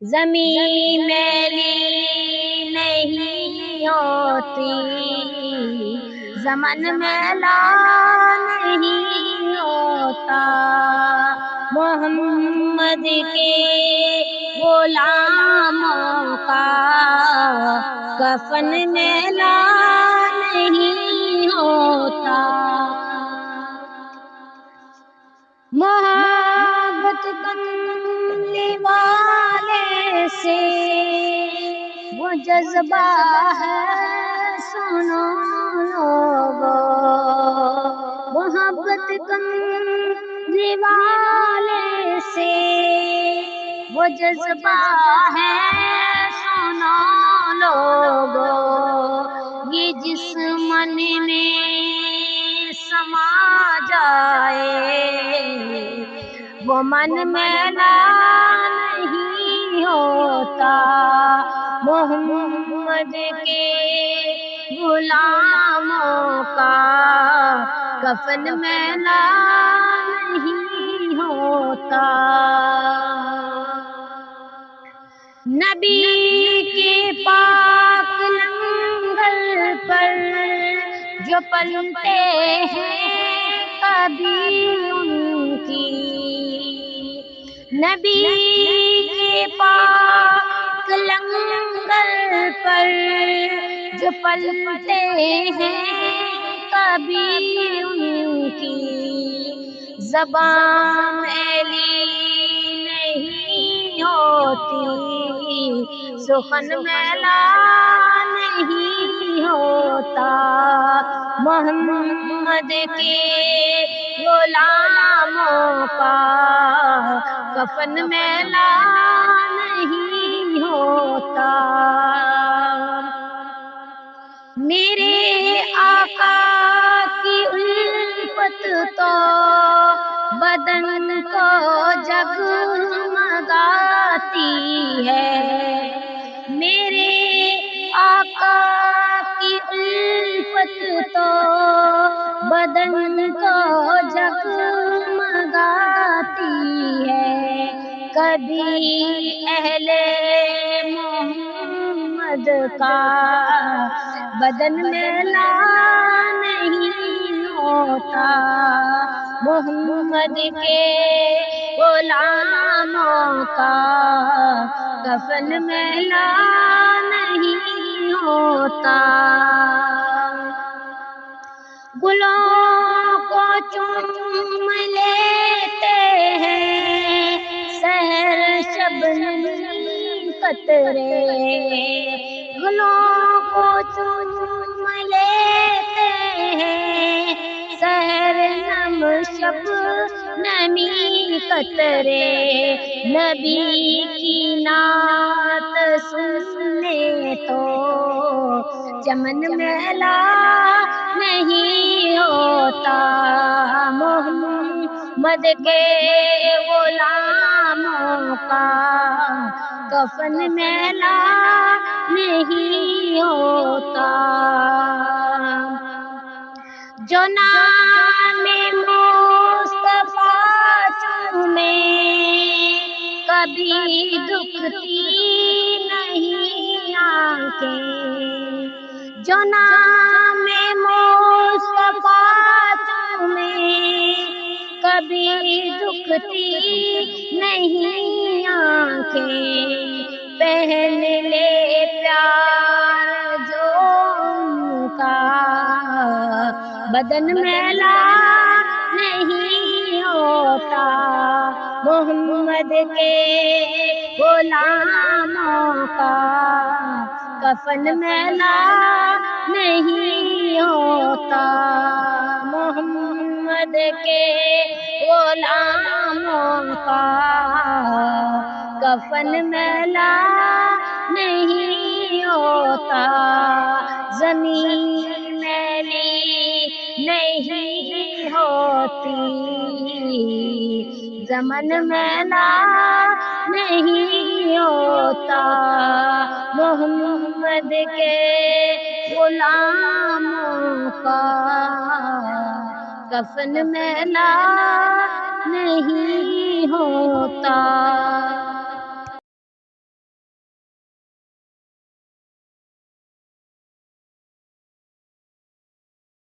زمین میلی نہیں ہوتی، زمن میلا نہیں ہوتا، محمد کے غلاموں کا کفن میلا نہیں ہوتا۔ محبت کملی والے سے وہ جذبہ ہے، سنو لوگو، محبت کملی والے سے وہ جذبہ ہے، سنو لوگو، یہ جس من میں سما جائے وہ من میلا نہیں ہوتا، محمد کے غلاموں کا کفن میلا نہیں ہوتا۔ نبی کے پاک لنگر پر جو پلتے ہیں کبھی ان کی، نبی کے پاک لنگر پر جو پلتے ہیں کبھی ان کی، زبان میلی نہیں ہوتی، سخن میلا نہیں ہوتا، محمد کے غلاموں کا کفن میلا نہیں ہوتا۔ میرے آقا کی الفت تو بدن کو جگمگاتی ہے، میرے آقا کی الفت تو بدن کو جگمگاتی ہے، کبھی اہل محمد کا بدن میلا نہیں ہوتا، محمد کے غلاموں کا کفن میلا نہیں ہوتا۔ گلوں کو چوم لیتے ہیں سحر شبنمی قطرے، گلوں کو چوم لیتے ہیں سحر نم شبنمی قطرے، نبی کی نعت سننے تو چمن میلا نہیں ہوتا، محمد کے غلاموں کا کفن میلا نہیں ہوتا۔ جو نام مصطفیٰ چومے کبھی دکھتی نہیں آنکھیں، جو نام مصطفیٰ چومے کبھی دکھتی نہیں آنکھیں، پہن لے پیار جو ان کا بدن میلا نہیں ہوتا، محمد کے غلاموں کا کفن میلا نہیں ہوتا، محمد کے غلاموں کا کفن میلا نہیں ہوتا، زمین میلی نہیں ہوتی، زمن میلا نہیں ہوتا، محمد کے غلاموں کا کفن میلا نہیں ہوتا۔